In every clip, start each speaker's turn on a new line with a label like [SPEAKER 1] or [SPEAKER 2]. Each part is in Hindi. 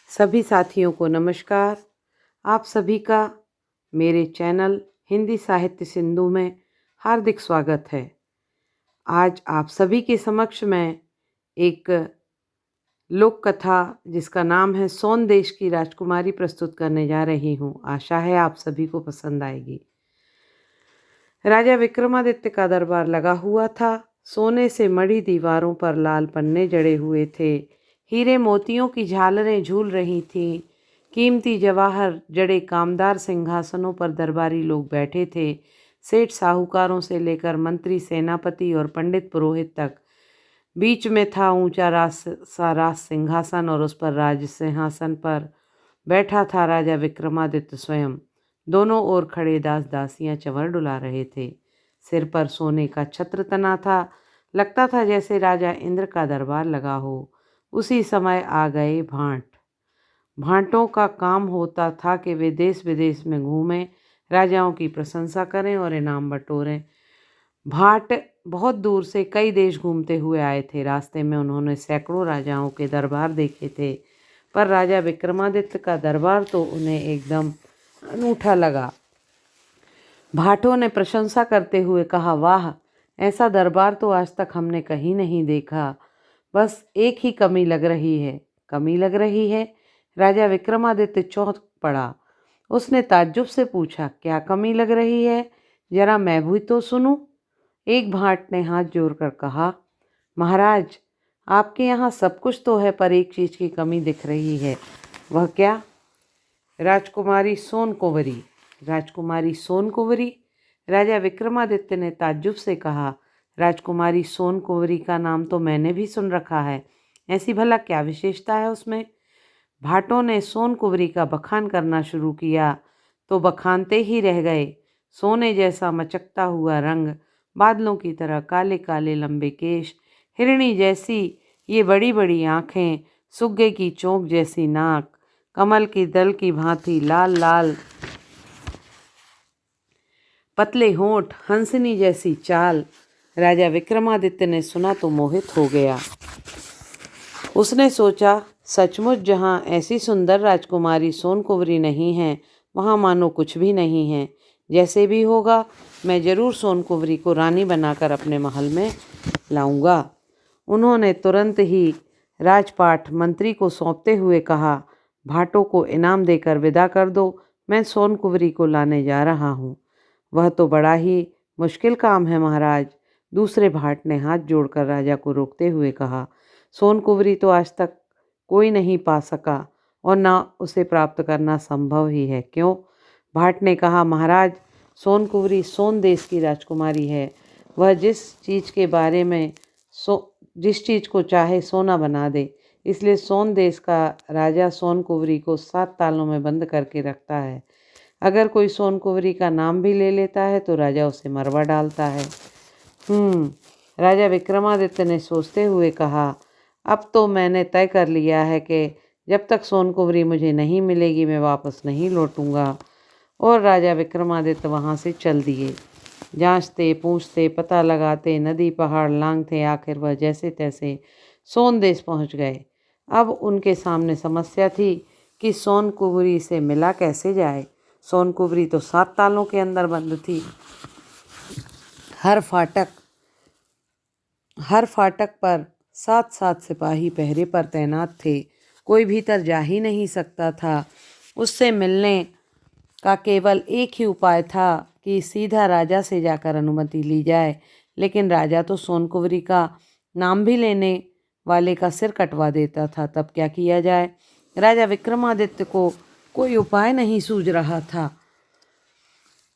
[SPEAKER 1] सभी साथियों को नमस्कार। आप सभी का मेरे चैनल हिंदी साहित्य सिंधु में हार्दिक स्वागत है। आज आप सभी के समक्ष मैं एक लोक कथा जिसका नाम है सोन देश की राजकुमारी प्रस्तुत करने जा रही हूँ। आशा है आप सभी को पसंद आएगी। राजा विक्रमादित्य का दरबार लगा हुआ था। सोने से मढ़ी दीवारों पर लाल पन्ने जड़े हुए थे। हीरे मोतियों की झालरें झूल रही थीं। कीमती जवाहर जड़े कामदार सिंहासनों पर दरबारी लोग बैठे थे। सेठ साहूकारों से लेकर मंत्री, सेनापति और पंडित पुरोहित तक। बीच में था ऊंचा राज सिंहासन और उस पर राज सिंहासन पर बैठा था राजा विक्रमादित्य स्वयं। दोनों ओर खड़े दास दासियां चंवर डुला रहे थे। सिर पर सोने का छत्र तना था। लगता था जैसे राजा इंद्र का दरबार लगा हो। उसी समय आ गए भांटों का काम होता था कि वे देश विदेश में घूमें, राजाओं की प्रशंसा करें और इनाम बटोरें। भाट बहुत दूर से कई देश घूमते हुए आए थे। रास्ते में उन्होंने सैकड़ों राजाओं के दरबार देखे थे, पर राजा विक्रमादित्य का दरबार तो उन्हें एकदम अनूठा लगा। भाटों ने प्रशंसा करते हुए कहा, वाह, ऐसा दरबार तो आज तक हमने कहीं नहीं देखा। बस एक ही कमी लग रही है। कमी लग रही है? राजा विक्रमादित्य चौंक पड़ा। उसने ताज्जुब से पूछा, क्या कमी लग रही है? जरा मैं भी तो सुनूं। एक भाट ने हाथ जोड़कर कहा, महाराज, आपके यहाँ सब कुछ तो है, पर एक चीज की कमी दिख रही है। वह क्या? राजकुमारी सोन कुंवरी। राजकुमारी सोन कुंवरी? राजा विक्रमादित्य ने ताज्जुब से कहा, राजकुमारी सोन कुंवरी का नाम तो मैंने भी सुन रखा है। ऐसी भला क्या विशेषता है उसमें? भाटों ने सोन कुंवरी का बखान करना शुरू किया तो बखानते ही रह गए। सोने जैसा मचकता हुआ रंग, बादलों की तरह काले काले लंबे केश, हिरणी जैसी ये बड़ी बड़ी आँखें, सुग्गे की चोंच जैसी नाक, कमल की दल की भांति लाल लाल पतले होंठ, हंसनी जैसी चाल। राजा विक्रमादित्य ने सुना तो मोहित हो गया। उसने सोचा, सचमुच जहाँ ऐसी सुंदर राजकुमारी सोन कुंवरी नहीं है, वहाँ मानो कुछ भी नहीं है। जैसे भी होगा, मैं जरूर सोन कुंवरी को रानी बनाकर अपने महल में लाऊंगा। उन्होंने तुरंत ही राजपाट मंत्री को सौंपते हुए कहा, भाटों को इनाम देकर विदा कर दो, मैं सोन कुंवरी को लाने जा रहा हूँ। वह तो बड़ा ही मुश्किल काम है महाराज। दूसरे भाट ने हाथ जोड़कर राजा को रोकते हुए कहा, सोन कुंवरी तो आज तक कोई नहीं पा सका और ना उसे प्राप्त करना संभव ही है। क्यों? भाट ने कहा, महाराज, सोन कुंवरी सोन देश की राजकुमारी है। वह जिस चीज़ को चाहे सोना बना दे। इसलिए सोन देश का राजा सोन कुंवरी को 7 तालों में बंद करके रखता है। अगर कोई सोन कुंवरी का नाम भी ले लेता है तो राजा उसे मरवा डालता है। राजा विक्रमादित्य ने सोचते हुए कहा, अब तो मैंने तय कर लिया है कि जब तक सोन कुंवरी मुझे नहीं मिलेगी मैं वापस नहीं लौटूंगा। और राजा विक्रमादित्य वहाँ से चल दिए। जांचते पूछते पता लगाते नदी पहाड़ लांघते आखिर वह जैसे तैसे सोन देश पहुँच गए। अब उनके सामने समस्या थी कि सोन कुंवरी से मिला कैसे जाए। सोन कुंवरी तो 7 तालों के अंदर बंद थी। हर फाटक पर 7 सिपाही पहरे पर तैनात थे। कोई भीतर जा ही नहीं सकता था। उससे मिलने का केवल एक ही उपाय था कि सीधा राजा से जाकर अनुमति ली जाए। लेकिन राजा तो सोन कुंवरी का नाम भी लेने वाले का सिर कटवा देता था। तब क्या किया जाए? राजा विक्रमादित्य को कोई उपाय नहीं सूझ रहा था।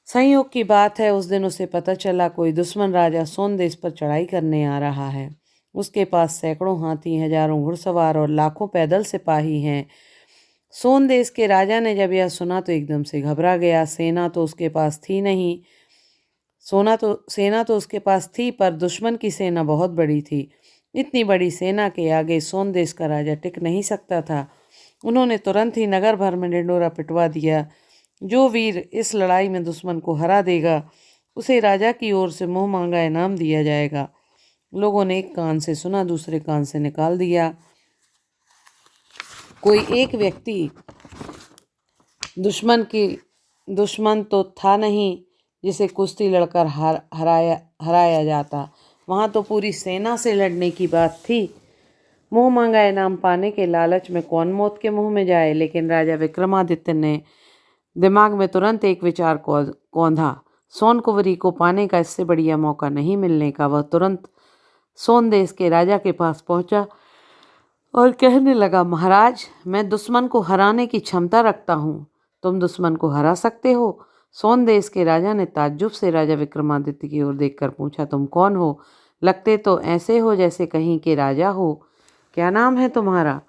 [SPEAKER 1] संयोग की बात है, उस दिन उसे पता चला कोई दुश्मन राजा सोन देश पर चढ़ाई करने आ रहा है। उसके पास सैकड़ों हाथी, हजारों घुड़सवार और लाखों पैदल सिपाही हैं। सोन देश के राजा ने जब यह सुना तो एकदम से घबरा गया। सेना तो उसके पास थी नहीं। सेना तो उसके पास थी, पर दुश्मन की सेना बहुत बड़ी थी। इतनी बड़ी सेना के आगे सोन देश का राजा टिक नहीं सकता था। उन्होंने तुरंत ही नगर भर में ढिंढोरा पिटवा दिया। जो वीर इस लड़ाई में दुश्मन को हरा देगा उसे राजा की ओर से मुंह मांगा इनाम दिया जाएगा। लोगों ने एक कान से सुना, दूसरे कान से निकाल दिया। कोई एक व्यक्ति दुश्मन तो था नहीं जिसे कुश्ती लड़कर हराया जाता। वहाँ तो पूरी सेना से लड़ने की बात थी। मुँह मांगा इनाम पाने के लालच में कौन मौत के मुंह में जाए। लेकिन राजा विक्रमादित्य ने दिमाग में तुरंत एक विचार कौंधा। सोन कुंवरी को पाने का इससे बढ़िया मौका नहीं मिलने का। वह तुरंत सोन देश के राजा के पास पहुंचा और कहने लगा, महाराज, मैं दुश्मन को हराने की क्षमता रखता हूँ। तुम दुश्मन को हरा सकते हो? सोन देश के राजा ने ताज्जुब से राजा विक्रमादित्य की ओर देखकर पूछा, तुम कौन हो? लगते तो ऐसे हो जैसे कहीं के राजा हो। क्या नाम है तुम्हारा?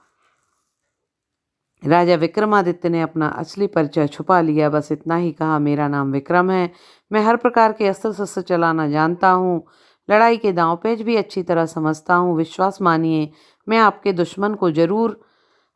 [SPEAKER 1] राजा विक्रमादित्य ने अपना असली परिचय छुपा लिया। बस इतना ही कहा, मेरा नाम विक्रम है। मैं हर प्रकार के अस्त्र शस्त्र चलाना जानता हूँ। लड़ाई के दांव पेच भी अच्छी तरह समझता हूँ। विश्वास मानिए, मैं आपके दुश्मन को जरूर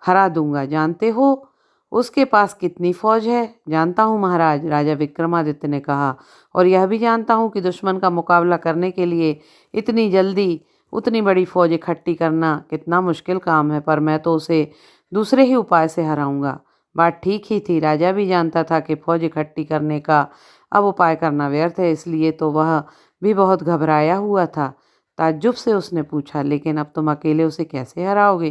[SPEAKER 1] हरा दूंगा। जानते हो उसके पास कितनी फौज है? जानता हूँ महाराज, राजा विक्रमादित्य ने कहा, और यह भी जानता हूँ कि दुश्मन का मुकाबला करने के लिए इतनी जल्दी उतनी बड़ी फौज इकट्ठी करना कितना मुश्किल काम है। पर मैं तो उसे दूसरे ही उपाय से हराऊंगा। बात ठीक ही थी। राजा भी जानता था कि फौज इकट्ठी करने का अब उपाय करना व्यर्थ है, इसलिए तो वह भी बहुत घबराया हुआ था। ताज्जुब से उसने पूछा, लेकिन अब तुम अकेले उसे कैसे हराओगे?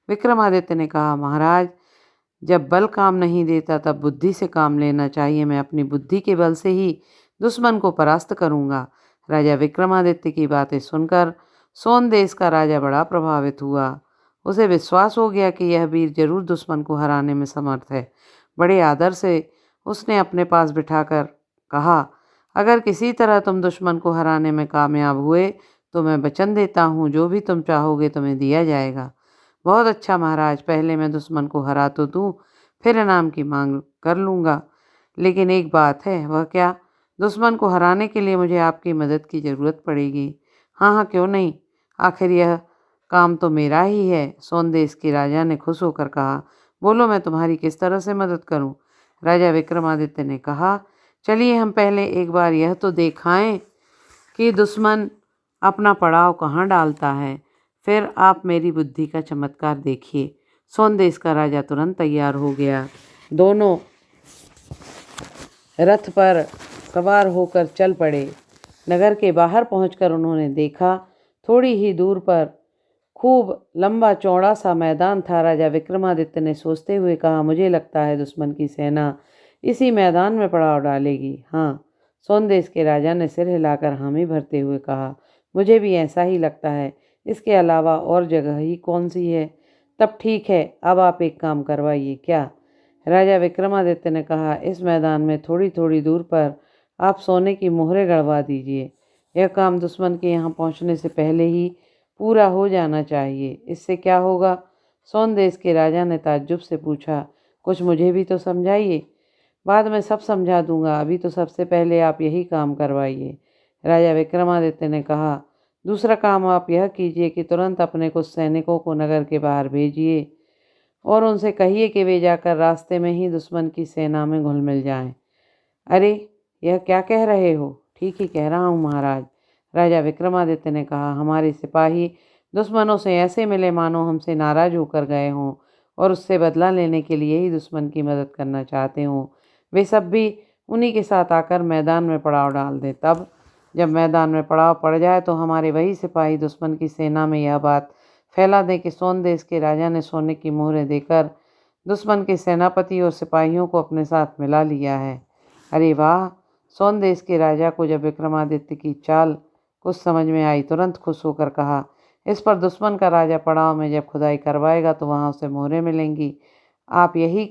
[SPEAKER 1] विक्रमादित्य ने कहा, महाराज, जब बल काम नहीं देता तब बुद्धि से काम लेना चाहिए। मैं अपनी बुद्धि के बल से ही दुश्मन को परास्त करूंगा। राजा विक्रमादित्य की बातें सुनकर सोन देश का राजा बड़ा प्रभावित हुआ। उसे विश्वास हो गया कि यह वीर जरूर दुश्मन को हराने में समर्थ है। बड़े आदर से उसने अपने पास बिठाकर कहा, अगर किसी तरह तुम दुश्मन को हराने में कामयाब हुए तो मैं वचन देता हूँ, जो भी तुम चाहोगे तुम्हें दिया जाएगा। बहुत अच्छा महाराज, पहले मैं दुश्मन को हरा तो दूँ, फिर इनाम की मांग कर लूँगा। लेकिन एक बात है। वह क्या? दुश्मन को हराने के लिए मुझे आपकी मदद की ज़रूरत पड़ेगी। हाँ हाँ, क्यों नहीं, आखिर यह काम तो मेरा ही है। सोन देश के राजा ने खुश होकर कहा, बोलो, मैं तुम्हारी किस तरह से मदद करूं? राजा विक्रमादित्य ने कहा, चलिए हम पहले एक बार यह तो दिखाएं कि दुश्मन अपना पड़ाव कहाँ डालता है, फिर आप मेरी बुद्धि का चमत्कार देखिए। सोन देश का राजा तुरंत तैयार हो गया। दोनों रथ पर सवार होकर चल पड़े। नगर के बाहर पहुंचकर उन्होंने देखा, थोड़ी ही दूर पर खूब लंबा चौड़ा सा मैदान था। राजा विक्रमादित्य ने सोचते हुए कहा, मुझे लगता है दुश्मन की सेना इसी मैदान में पड़ाव डालेगी। हाँ, सोन देश के राजा ने सिर हिलाकर हामी भरते हुए कहा, मुझे भी ऐसा ही लगता है। इसके अलावा और जगह ही कौन सी है? तब ठीक है, अब आप एक काम करवाइए। क्या? राजा विक्रमादित्य ने कहा, इस मैदान में थोड़ी थोड़ी दूर पर आप सोने की मोहरें गड़वा दीजिए। यह काम दुश्मन के यहाँ पहुँचने से पहले ही पूरा हो जाना चाहिए। इससे क्या होगा? सोन देश के राजा ने ताज्जुब से पूछा, कुछ मुझे भी तो समझाइए। बाद में सब समझा दूंगा, अभी तो सबसे पहले आप यही काम करवाइए। राजा विक्रमादित्य ने कहा, दूसरा काम आप यह कीजिए कि तुरंत अपने कुछ सैनिकों को नगर के बाहर भेजिए और उनसे कहिए कि वे जाकर रास्ते में ही दुश्मन की सेना में घुल मिल जाएं। अरे, यह क्या कह रहे हो? ठीक ही कह रहा हूँ महाराज, राजा विक्रमादित्य ने कहा, हमारे सिपाही दुश्मनों से ऐसे मिले मानो हमसे नाराज होकर गए हों और उससे बदला लेने के लिए ही दुश्मन की मदद करना चाहते हों। वे सब भी उन्हीं के साथ आकर मैदान में पड़ाव डाल दें। तब जब मैदान में पड़ाव पड़ जाए तो हमारे वही सिपाही दुश्मन की सेना में यह बात फैला दें कि सोन देश के राजा ने सोने की मोहरें देकर दुश्मन के सेनापति और सिपाहियों को अपने साथ मिला लिया है। अरे वाह! सोन देश के राजा को जब विक्रमादित्य की चाल कुछ समझ में आई, तुरंत खुश होकर कहा, इस पर दुश्मन का राजा पड़ाव में जब खुदाई करवाएगा तो वहाँ उसे मोहरें मिलेंगी। आप यही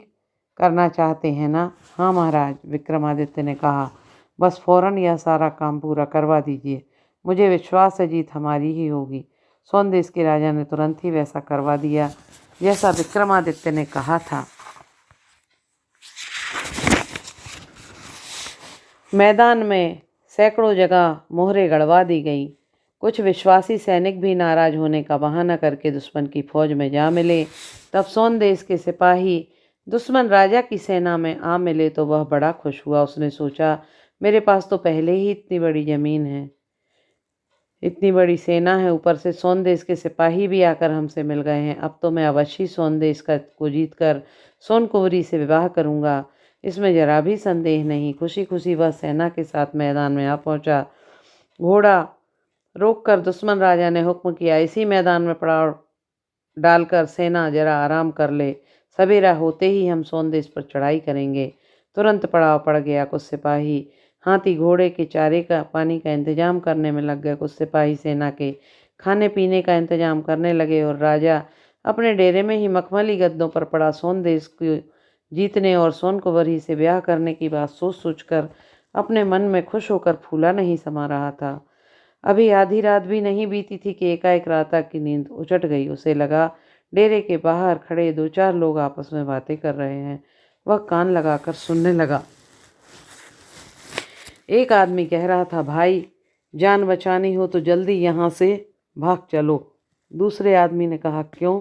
[SPEAKER 1] करना चाहते हैं ना? हाँ महाराज, विक्रमादित्य ने कहा, बस फौरन यह सारा काम पूरा करवा दीजिए। मुझे विश्वास है जीत हमारी ही होगी। सोन देश के राजा ने तुरंत ही वैसा करवा दिया जैसा विक्रमादित्य ने कहा था। मैदान में सैकड़ों जगह मोहरें गड़वा दी गईं। कुछ विश्वासी सैनिक भी नाराज होने का बहाना करके दुश्मन की फौज में जा मिले। तब सोन देश के सिपाही दुश्मन राजा की सेना में आ मिले तो वह बड़ा खुश हुआ। उसने सोचा, मेरे पास तो पहले ही इतनी बड़ी ज़मीन है, इतनी बड़ी सेना है, ऊपर से सोनदेश के सिपाही भी आकर हमसे मिल गए हैं। अब तो मैं अवश्य सोनदेश को जीत कर सोनकुंवरी से विवाह करूँगा, इसमें जरा भी संदेह नहीं। खुशी खुशी वह सेना के साथ मैदान में आ पहुँचा। घोड़ा रोककर दुश्मन राजा ने हुक्म किया, इसी मैदान में पड़ाव डालकर सेना जरा आराम कर ले, सवेरा होते ही हम सोनदेश पर चढ़ाई करेंगे। तुरंत पड़ाव पड़ गया। कुछ सिपाही हाथी घोड़े के चारे का पानी का इंतजाम करने में लग गए, कुछ सिपाही सेना के खाने पीने का इंतजाम करने लगे और राजा अपने डेरे में ही मखमली गद्दों पर पड़ा सोनदेश को जीतने और सोनकुंवरी से ब्याह करने की बात सोच सोचकर अपने मन में खुश होकर फूला नहीं समा रहा था। अभी आधी रात भी नहीं बीती थी कि एकाएक राता की नींद उचट गई। उसे लगा डेरे के बाहर खड़े 2-4 लोग आपस में बातें कर रहे हैं। वह कान लगाकर सुनने लगा। एक आदमी कह रहा था, भाई जान बचानी हो तो जल्दी यहाँ से भाग चलो। दूसरे आदमी ने कहा, क्यों?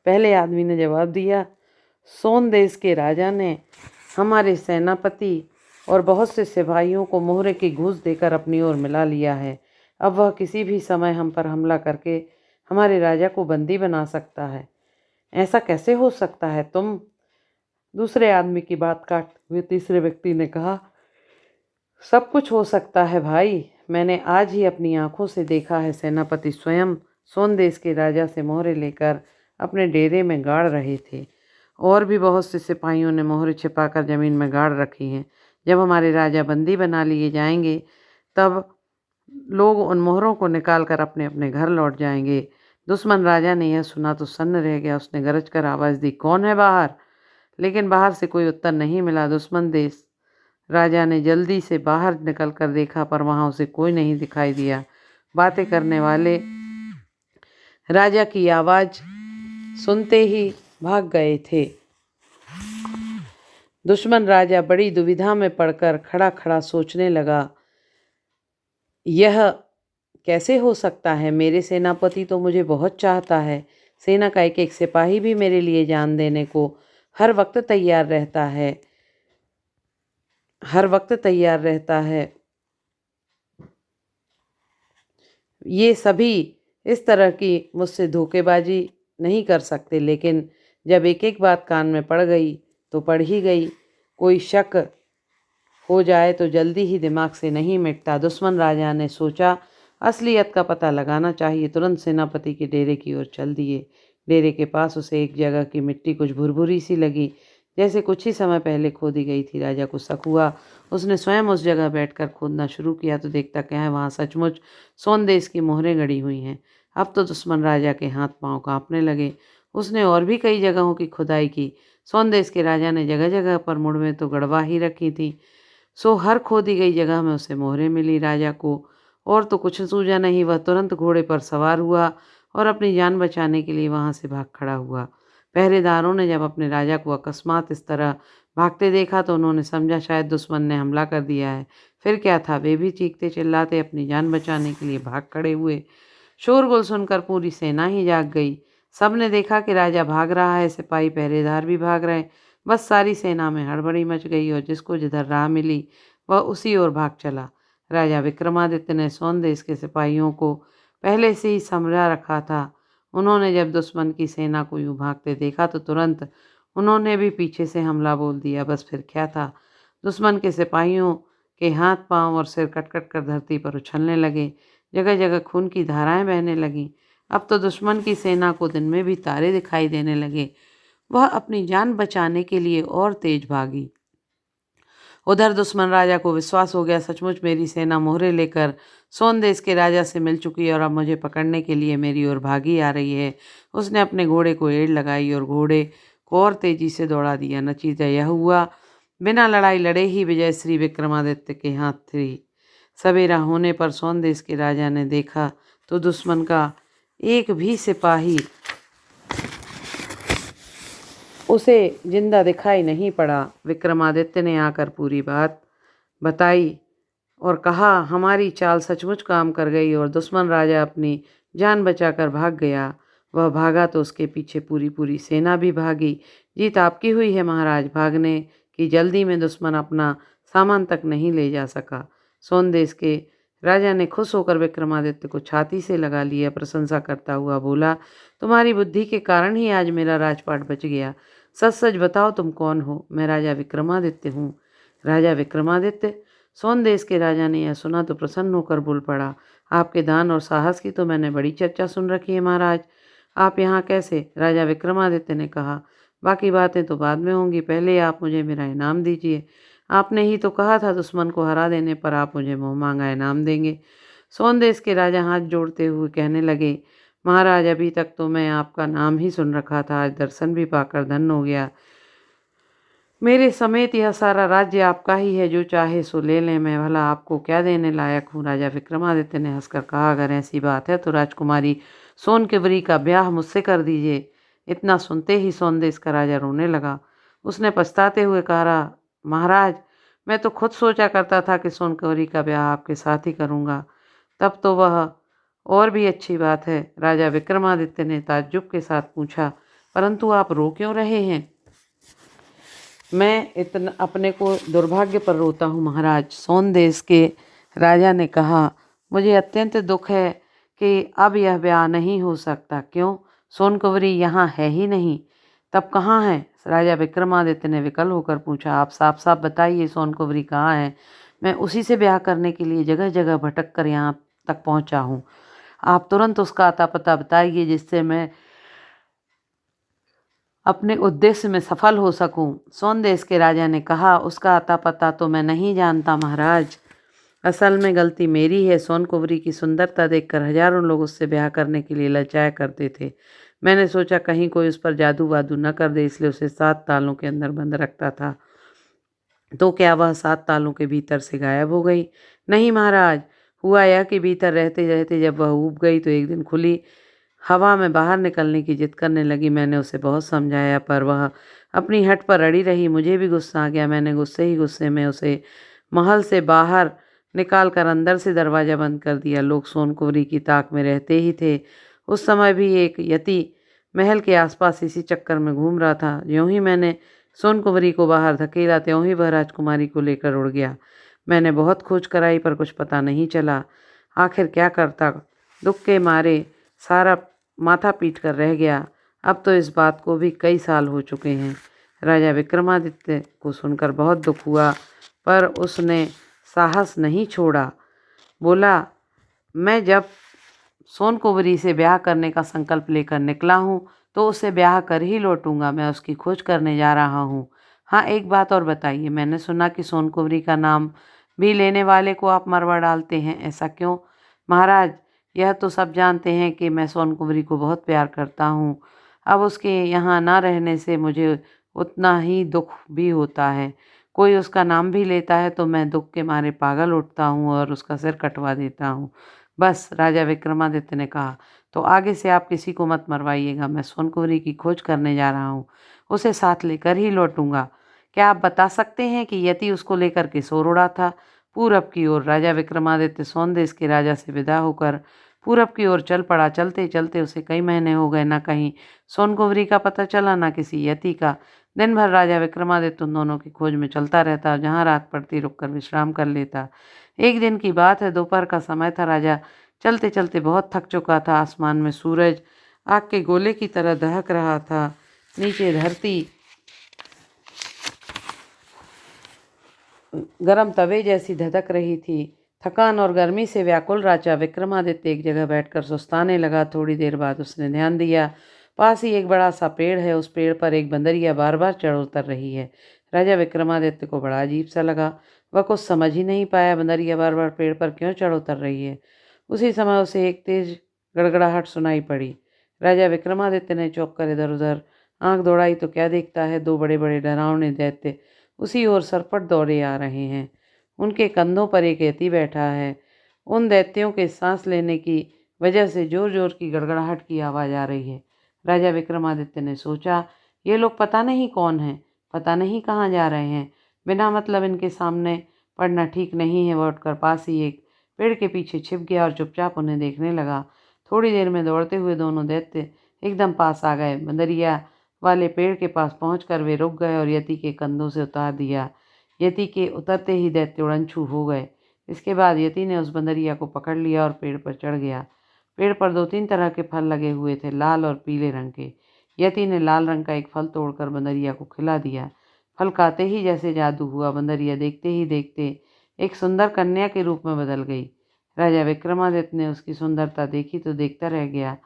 [SPEAKER 1] पहले आदमी ने जवाब दिया, सोनदेश के राजा ने हमारे सेनापति और बहुत से सिपाहियों को मोहरे की घूस देकर अपनी ओर मिला लिया है। अब वह किसी भी समय हम पर हमला करके हमारे राजा को बंदी बना सकता है। ऐसा कैसे हो सकता है तुम? दूसरे आदमी की बात काटते हुए तीसरे व्यक्ति ने कहा, सब कुछ हो सकता है भाई। मैंने आज ही अपनी आंखों से देखा है, सेनापति स्वयं सोनदेश के राजा से मोहरे लेकर अपने डेरे में गाड़ रहे थे। और भी बहुत से सिपाहियों ने मोहरे छिपाकर जमीन में गाड़ रखी हैं। जब हमारे राजा बंदी बना लिए जाएंगे तब लोग उन मोहरों को निकाल कर अपने अपने घर लौट जाएंगे। दुश्मन राजा ने यह सुना तो सन्न रह गया। उसने गरज कर आवाज़ दी, कौन है बाहर? लेकिन बाहर से कोई उत्तर नहीं मिला। दुश्मन देश राजा ने जल्दी से बाहर निकल कर देखा, पर वहाँ उसे कोई नहीं दिखाई दिया। बातें करने वाले राजा की आवाज़ सुनते ही भाग गए थे। दुश्मन राजा बड़ी दुविधा में पड़कर खड़ा खड़ा सोचने लगा, यह कैसे हो सकता है? मेरे सेनापति तो मुझे बहुत चाहता है। सेना का एक एक सिपाही भी मेरे लिए जान देने को हर वक्त तैयार रहता है, हर वक्त तैयार रहता है। ये सभी इस तरह की मुझसे धोखेबाजी नहीं कर सकते। लेकिन जब एक एक बात कान में पड़ गई तो पड़ ही गई। कोई शक हो जाए तो जल्दी ही दिमाग से नहीं मिटता। दुश्मन राजा ने सोचा, असलियत का पता लगाना चाहिए। तुरंत सेनापति के डेरे की ओर चल दिए। डेरे के पास उसे एक जगह की मिट्टी कुछ भुरभुरी सी लगी, जैसे कुछ ही समय पहले खोदी गई थी। राजा को शक हुआ। उसने स्वयं उस जगह बैठकर खोदना शुरू किया तो देखता क्या है, वहाँ सचमुच सोनदेश की मोहरें गड़ी हुई हैं। अब तो दुश्मन राजा के हाथ पांव कांपने लगे। उसने और भी कई जगहों की खुदाई की। सोनदेश के राजा ने जगह जगह पर मुड़वें तो गड़वा ही रखी थी, सो हर खोदी गई जगह में उसे मोहरें मिली। राजा को और तो कुछ सूझा नहीं। वह तुरंत घोड़े पर सवार हुआ और अपनी जान बचाने के लिए वहाँ से भाग खड़ा हुआ। पहरेदारों ने जब अपने राजा को अकस्मात इस तरह भागते देखा तो उन्होंने समझा शायद दुश्मन ने हमला कर दिया है। फिर क्या था, वे भी चीखते चिल्लाते अपनी जान बचाने के लिए भाग खड़े हुए। शोरगुल सुनकर पूरी सेना ही जाग गई। सबने देखा कि राजा भाग रहा है, सिपाही पहरेदार भी भाग रहे। बस सारी सेना में हड़बड़ी मच गई और जिसको जिधर राह मिली वह उसी ओर भाग चला। राजा विक्रमादित्य ने सोनदेश के सिपाहियों को पहले से ही समझा रखा था। उन्होंने जब दुश्मन की सेना को यूं भागते देखा तो तुरंत उन्होंने भी पीछे से हमला बोल दिया। बस फिर क्या था, दुश्मन के सिपाहियों के हाथ पांव और सिर कट-कट कर धरती पर उछलने लगे। जगह जगह खून की धाराएं बहने लगीं। अब तो दुश्मन की सेना को दिन में भी तारे दिखाई देने लगे। वह अपनी जान बचाने के लिए और तेज भागी। उधर दुश्मन राजा को विश्वास हो गया, सचमुच मेरी सेना मोहरे लेकर सोनदेश के राजा से मिल चुकी है और अब मुझे पकड़ने के लिए मेरी ओर भागी आ रही है। उसने अपने घोड़े को एड़ लगाई और घोड़े को और तेजी से दौड़ा दिया। नतीजा यह हुआ, बिना लड़ाई लड़े ही विजय श्री विक्रमादित्य के हाथ थी। सवेरा होने पर सोनदेश के राजा ने देखा तो दुश्मन का एक भी सिपाही उसे जिंदा दिखाई नहीं पड़ा। विक्रमादित्य ने आकर पूरी बात बताई और कहा, हमारी चाल सचमुच काम कर गई और दुश्मन राजा अपनी जान बचाकर भाग गया। वह भागा तो उसके पीछे पूरी पूरी सेना भी भागी। जीत आपकी हुई है महाराज। भागने की जल्दी में दुश्मन अपना सामान तक नहीं ले जा सका। सोनदेश के राजा ने खुश होकर विक्रमादित्य को छाती से लगा लिया, प्रशंसा करता हुआ बोला, तुम्हारी बुद्धि के कारण ही आज मेरा राजपाट बच गया। सच सच बताओ तुम कौन हो? मैं राजा विक्रमादित्य हूँ। राजा विक्रमादित्य? सोन देश के राजा ने यह सुना तो प्रसन्न होकर बोल पड़ा, आपके दान और साहस की तो मैंने बड़ी चर्चा सुन रखी है महाराज। आप यहाँ कैसे? राजा विक्रमादित्य ने कहा, बाकी बातें तो बाद में होंगी, पहले आप मुझे मेरा इनाम दीजिए। आपने ही तो कहा था दुश्मन को हरा देने पर आप मुझे मुँह मांगा इनाम देंगे। सोन देश के राजा हाथ जोड़ते हुए कहने लगे, महाराज अभी तक तो मैं आपका नाम ही सुन रखा था, आज दर्शन भी पाकर धन्य हो गया। मेरे समेत यह सारा राज्य आपका ही है, जो चाहे सो ले लें, मैं भला आपको क्या देने लायक हूँ? राजा विक्रमादित्य ने हंसकर कहा, अगर ऐसी बात है तो राजकुमारी सोनकिवरी का ब्याह मुझसे कर दीजिए। इतना सुनते ही सोनदेश का राजा रोने लगा। उसने पछताते हुए कहा, महाराज मैं तो खुद सोचा करता था कि सोनकिवरी का ब्याह आपके साथ ही करूँगा, तब तो वह और भी अच्छी बात है। राजा विक्रमादित्य ने ताज्जुब के साथ पूछा, परंतु आप रो क्यों रहे हैं? मैं इतना अपने को दुर्भाग्य पर रोता हूँ महाराज। सोन देश के राजा ने कहा, मुझे अत्यंत दुख है कि अब यह ब्याह नहीं हो सकता। क्यों? सोनकुंवरी यहाँ है ही नहीं। तब कहाँ है? राजा विक्रमादित्य ने विकल होकर पूछा, आप साफ साफ बताइए सोनकुंवरी कहाँ है? मैं उसी से ब्याह करने के लिए जगह जगह भटक कर यहाँ तक पहुँचा हूँ। आप तुरंत उसका अता पता बताइए, जिससे मैं अपने उद्देश्य में सफल हो सकूं। सोन देश के राजा ने कहा, उसका अता पता तो मैं नहीं जानता महाराज। असल में गलती मेरी है। सोनकुंवरी की सुंदरता देखकर हजारों लोग उससे ब्याह करने के लिए ललचाया करते थे। मैंने सोचा कहीं कोई उस पर जादू वादू न कर दे, इसलिए उसे 7 तालों के अंदर बंद रखता था। तो क्या वह 7 तालों के भीतर से गायब हो गई? नहीं महाराज, हुआ यह कि भीतर रहते रहते जब वह ऊब गई तो एक दिन खुली हवा में बाहर निकलने की जिद करने लगी। मैंने उसे बहुत समझाया पर वह अपनी हट पर अड़ी रही। मुझे भी गुस्सा आ गया। मैंने गुस्से में उसे महल से बाहर निकाल कर अंदर से दरवाज़ा बंद कर दिया। लोग सोनकुंवरी की ताक में रहते ही थे। उस समय भी एक यति महल के आसपास इसी चक्कर में घूम रहा था। यूं ही मैंने सोनकुंवरी को बाहर धकेला, त्यों ही वह राजकुमारी को लेकर उड़ गया। मैंने बहुत खोज कराई पर कुछ पता नहीं चला। आखिर क्या करता? दुख के मारे सारा माथा पीट कर रह गया। अब तो इस बात को भी कई साल हो चुके हैं। राजा विक्रमादित्य को सुनकर बहुत दुख हुआ, पर उसने साहस नहीं छोड़ा। बोला, मैं जब सोनकुंवरी से ब्याह करने का संकल्प लेकर निकला हूँ तो उसे ब्याह कर ही लौटूंगा। मैं उसकी खोज करने जा रहा हूँ। हाँ, एक बात और बताइए, मैंने सुना कि सोनकुंवरी का नाम भी लेने वाले को आप मरवा डालते हैं, ऐसा क्यों? महाराज, यह तो सब जानते हैं कि मैं सोनकुंवरी को बहुत प्यार करता हूँ। अब उसके यहाँ ना रहने से मुझे उतना ही दुख भी होता है। कोई उसका नाम भी लेता है तो मैं दुख के मारे पागल उठता हूँ और उसका सिर कटवा देता हूँ। बस, राजा विक्रमादित्य ने कहा, तो आगे से आप किसी को मत मरवाइएगा। मैं सोनकुंवरी की खोज करने जा रहा हूँ, उसे साथ लेकर ही लौटूंगा। क्या आप बता सकते हैं कि यति उसको लेकर किस ओर उड़ा था? पूरब की ओर। राजा विक्रमादित्य सोन देश के राजा से विदा होकर पूरब की ओर चल पड़ा। चलते चलते उसे कई महीने हो गए। न कहीं सोनकुंवरी का पता चला, न किसी यति का। दिन भर राजा विक्रमादित्य उन दोनों की खोज में चलता रहता। जहाँ रात पड़ती रुककर विश्राम कर लेता। एक दिन की बात है, दोपहर का समय था। राजा चलते चलते बहुत थक चुका था। आसमान में सूरज आग के गोले की तरह दहक रहा था। नीचे धरती गरम तवे जैसी धधक रही थी। थकान और गर्मी से व्याकुल राजा विक्रमादित्य एक जगह बैठकर सुस्ताने लगा। थोड़ी देर बाद उसने ध्यान दिया, पास ही एक बड़ा सा पेड़ है। उस पेड़ पर एक बंदरिया बार बार चढ़ उतर रही है। राजा विक्रमादित्य को बड़ा अजीब सा लगा। वह कुछ समझ ही नहीं पाया, बंदरिया बार बार पेड़ पर क्यों चढ़ उतर रही है। उसी समय उसे एक तेज गड़गड़ाहट सुनाई पड़ी। राजा विक्रमादित्य ने चौंक कर इधर उधर आंख दौड़ाई तो क्या देखता है, 2 बड़े बड़े डरावने दैत्य उसी ओर सरपट दौड़े आ रहे हैं। उनके कंधों पर एक यति बैठा है। उन दैत्यों के सांस लेने की वजह से जोर जोर की गड़गड़ाहट की आवाज़ आ रही है। राजा विक्रमादित्य ने सोचा, ये लोग पता नहीं कौन हैं, पता नहीं कहाँ जा रहे हैं। बिना मतलब इनके सामने पड़ना ठीक नहीं है। वह उठकर पास ही एक पेड़ के पीछे छिप गया और चुपचाप उन्हें देखने लगा। थोड़ी देर में दौड़ते हुए दोनों दैत्य एकदम पास आ गए। बंदरिया वाले पेड़ के पास पहुंचकर वे रुक गए और यति के कंधों से उतार दिया। यति के उतरते ही दैत्य उड़नछू हो गए। इसके बाद यति ने उस बंदरिया को पकड़ लिया और पेड़ पर चढ़ गया। पेड़ पर 2-3 तरह के फल लगे हुए थे, लाल और पीले रंग के। यति ने लाल रंग का एक फल तोड़कर बंदरिया को खिला दिया। फल खाते ही जैसे जादू हुआ, बंदरिया देखते ही देखते एक सुंदर कन्या के रूप में बदल गई। राजा विक्रमादित्य ने उसकी सुंदरता देखी तो देखता रह गया,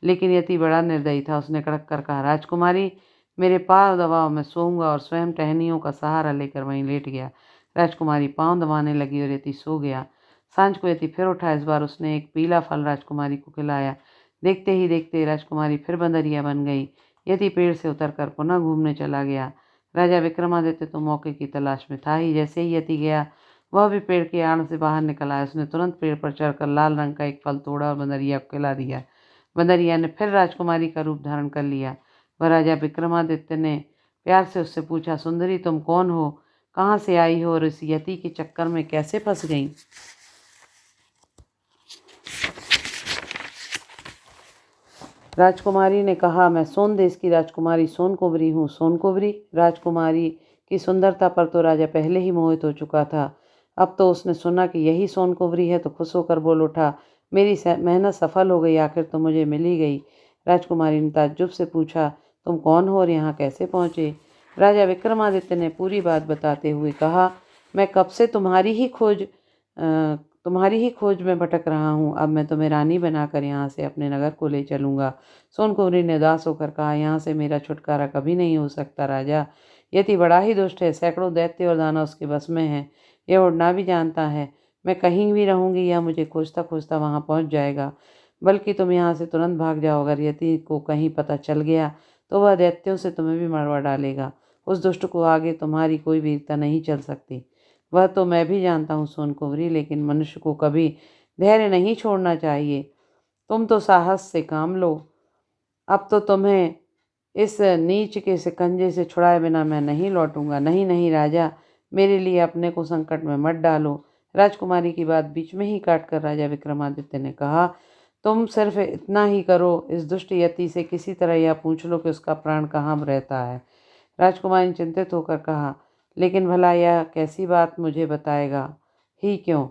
[SPEAKER 1] लेकिन यति बड़ा निर्दयी था। उसने कड़क कर कहा, राजकुमारी, मेरे पाँव दबाओ, मैं सोऊंगा, और स्वयं टहनियों का सहारा लेकर वहीं लेट गया। राजकुमारी पाँव दबाने लगी और यति सो गया। सांझ को यति फिर उठा। इस बार उसने एक पीला फल राजकुमारी को खिलाया। देखते ही देखते राजकुमारी फिर बंदरिया बन गई। यति पेड़ से उतरकर पुनः घूमने चला गया। राजा विक्रमादित्य तो मौके की तलाश में था ही। जैसे ही यति गया, वह भी पेड़ के आड़ से बाहर निकल आया। उसने तुरंत पेड़ पर चढ़कर लाल रंग का एक फल तोड़ा और बंदरिया को खिला दिया। बंदरिया ने फिर राजकुमारी का रूप धारण कर लिया। वह राजा विक्रमादित्य ने प्यार से उससे पूछा, सुंदरी, तुम कौन हो, कहाँ से आई हो और इस यति के चक्कर में कैसे फंस गई? राजकुमारी ने कहा, मैं सोन देश की राजकुमारी सोनकुंवरी हूँ। सोनकुंवरी? राजकुमारी की सुंदरता पर तो राजा पहले ही मोहित हो चुका था। अब तो उसने सुना कि यही सोनकुंवरी है तो खुश होकर बोल उठा, मेरी मेहनत सफल हो गई, आखिर तो मुझे मिल ही गई। राजकुमारी ने ताज्जुब से पूछा, तुम कौन हो और यहाँ कैसे पहुँचे? राजा विक्रमादित्य ने पूरी बात बताते हुए कहा, मैं कब से तुम्हारी ही खोज में भटक रहा हूँ। अब मैं तुम्हें रानी बनाकर यहाँ से अपने नगर को ले चलूँगा। सोनकुंवरी ने उदास होकर कहा, यहाँ से मेरा छुटकारा कभी नहीं हो सकता राजा। यति बड़ा ही दुष्ट है, सैकड़ों दैत्य और दानव उसके बस में हैं। यह उड़ना भी जानता है। मैं कहीं भी रहूँगी, यह मुझे खोजता खोजता वहाँ पहुँच जाएगा। बल्कि तुम यहाँ से तुरंत भाग जाओ। अगर यति को कहीं पता चल गया तो वह दैत्यों से तुम्हें भी मरवा डालेगा। उस दुष्ट को आगे तुम्हारी कोई वीरता नहीं चल सकती। वह तो मैं भी जानता हूँ सोनकुंवरी, लेकिन मनुष्य को कभी धैर्य नहीं छोड़ना चाहिए। तुम तो साहस से काम लो। अब तो तुम्हें इस नीच के शिकंजे से छुड़ाए बिना मैं नहीं लौटूंगा। नहीं नहीं राजा, मेरे लिए अपने को संकट में मत डालो। राजकुमारी की बात बीच में ही काटकर राजा विक्रमादित्य ने कहा, तुम सिर्फ इतना ही करो, इस दुष्ट यति से किसी तरह यह पूछ लो कि उसका प्राण कहाँ रहता है। राजकुमारी ने चिंतित होकर कहा, लेकिन भला यह कैसी बात मुझे बताएगा ही क्यों?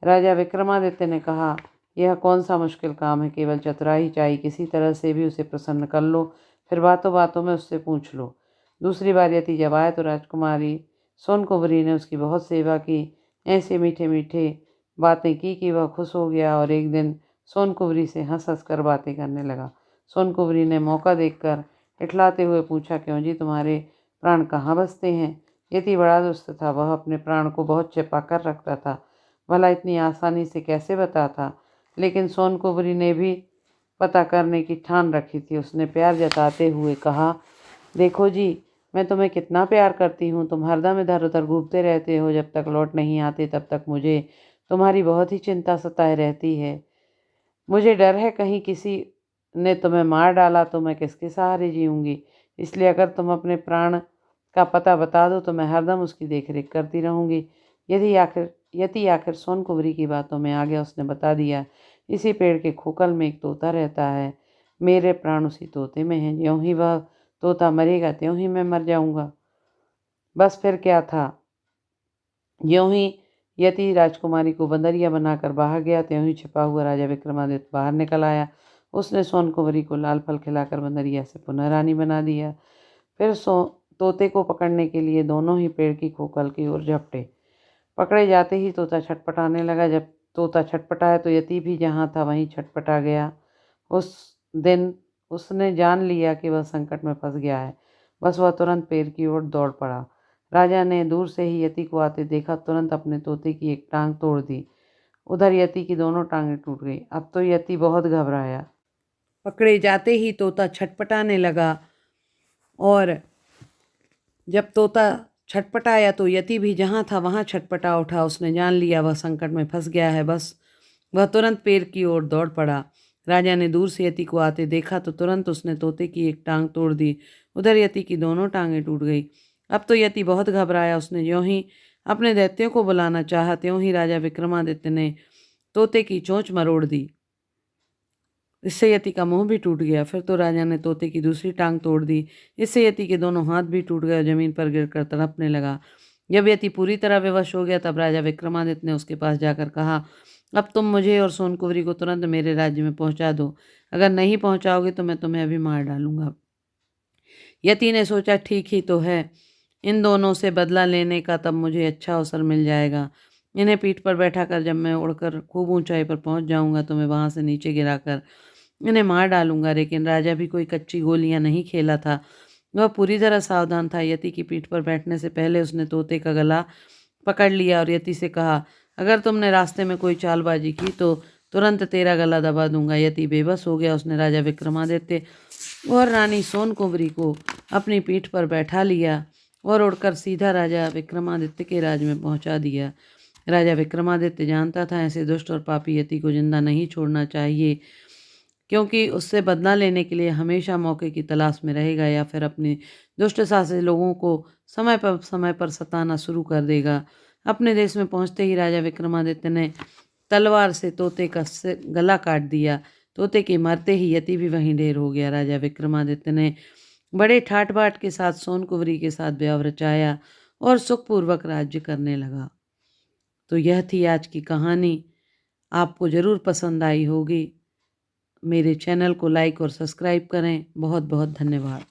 [SPEAKER 1] राजा विक्रमादित्य ने कहा, यह कौन सा मुश्किल काम है, केवल चतुराई चाहिए। किसी तरह से भी उसे प्रसन्न कर लो, फिर बातों बातों में उससे पूछ लो। दूसरी बार यति जब आए तो राजकुमारी सोनकुंवरी ने उसकी बहुत सेवा की, ऐसे मीठे मीठे बातें की कि वह खुश हो गया और एक दिन सोनकुंवरी से हंस हंस कर बातें करने लगा। सोनकुंवरी ने मौका देखकर इठलाते हुए पूछा, क्यों जी, तुम्हारे प्राण कहाँ बसते हैं? यति बड़ा दुष्ट था, वह अपने प्राण को बहुत छिपा कर रखता था। भला इतनी आसानी से कैसे बताता? लेकिन सोनकुंवरी ने भी पता करने की ठान रखी थी। उसने प्यार जताते हुए कहा, देखो जी, मैं तुम्हें कितना प्यार करती हूँ। तुम हरदम इधर उधर घूमते रहते हो, जब तक लौट नहीं आते तब तक मुझे तुम्हारी बहुत ही चिंता सताए रहती है। मुझे डर है कहीं किसी ने तुम्हें मार डाला तो मैं किसके सहारे जीऊँगी। इसलिए अगर तुम अपने प्राण का पता बता दो तो मैं हरदम उसकी देखरेख करती रहूँगी। यति आखिर सोनकुंवरी की बातों में आ गया। उसने बता दिया, इसी पेड़ के खोखल में एक तोता रहता है। मेरे प्राण उसी तोते में हैं। ज्यों ही वह तोता मरेगा त्यों ही मैं मर जाऊँगा। बस फिर क्या था। ज्यों ही यति राजकुमारी को बंदरिया बनाकर बाहर गया, त्यों ही छिपा हुआ राजा विक्रमादित्य बाहर निकल आया। उसने सोनकुंवरी को लाल फल खिलाकर बंदरिया से पुनः रानी बना दिया। फिर तोते को पकड़ने के लिए दोनों ही पेड़ की खोखल की ओर झपटे। पकड़े जाते ही तोता छटपटाने लगा। जब तोता छटपटाया तो यति भी जहाँ था वहीं छटपटा गया। उस दिन उसने जान लिया कि वह संकट में फंस गया है। बस वह तुरंत पेड़ की ओर दौड़ पड़ा। राजा ने दूर से ही यति को आते देखा, तुरंत अपने तोते की एक टांग तोड़ दी। उधर यति की दोनों टांगें टूट गई। अब तो यति बहुत घबराया। पकड़े जाते ही तोता छटपटाने लगा और जब तोता छटपटाया तो यति भी जहाँ था वहाँ छटपटा उठा। उसने जान लिया वह संकट में फंस गया है। बस वह तुरंत पेड़ की ओर दौड़ पड़ा। राजा ने दूर से यति को आते देखा तो तुरंत उसने तोते की एक टांग तोड़ दी। उधर यति की दोनों टांगें टूट गई। अब तो यति बहुत घबराया। उसने ज्यों ही अपने दैत्यों को बुलाना चाहा, त्यों ही राजा विक्रमादित्य ने तोते की चोंच मरोड़ दी। इससे यति का मुंह भी टूट गया। फिर तो राजा ने तोते की दूसरी टांग तोड़ दी। इससे यति के दोनों हाथ भी टूट गए और जमीन पर गिरकर तड़पने लगा। जब यति पूरी तरह विवश हो गया तब राजा विक्रमादित्य ने उसके पास जाकर कहा, अब तुम मुझे और सोनकुंवरी को तुरंत मेरे राज्य में पहुंचा दो, अगर नहीं पहुंचाओगे तो मैं तुम्हें अभी मार डालूंगा। यति ने सोचा, ठीक ही तो है, इन दोनों से बदला लेने का तब मुझे अच्छा अवसर मिल जाएगा। इन्हें पीठ पर बैठा कर जब मैं उड़कर खूब ऊंचाई पर पहुंच जाऊंगा तो मैं वहां से नीचे गिराकर इन्हें मार डालूंगा। लेकिन राजा भी कोई कच्ची गोलियां नहीं खेला था, वह पूरी तरह सावधान था। यति की पीठ पर बैठने से पहले उसने तोते का गला पकड़ लिया और यति से कहा, अगर तुमने रास्ते में कोई चालबाजी की तो तुरंत तेरा गला दबा दूंगा। यति बेबस हो गया। उसने राजा विक्रमादित्य और रानी सोनकुंवरी को अपनी पीठ पर बैठा लिया और उड़कर सीधा राजा विक्रमादित्य के राज में पहुंचा दिया। राजा विक्रमादित्य जानता था ऐसे दुष्ट और पापी यति को जिंदा नहीं छोड़ना चाहिए, क्योंकि उससे बदला लेने के लिए हमेशा मौके की तलाश में रहेगा या फिर अपने दुष्ट साहसी लोगों को समय पर सताना शुरू कर देगा। अपने देश में पहुंचते ही राजा विक्रमादित्य ने तलवार से तोते का गला काट दिया। तोते के मरते ही यति भी वहीं ढेर हो गया। राजा विक्रमादित्य ने बड़े ठाट बाट के साथ सोनकुंवरी के साथ ब्याह रचाया और सुखपूर्वक राज्य करने लगा। तो यह थी आज की कहानी। आपको ज़रूर पसंद आई होगी। मेरे चैनल को लाइक और सब्सक्राइब करें। बहुत बहुत धन्यवाद।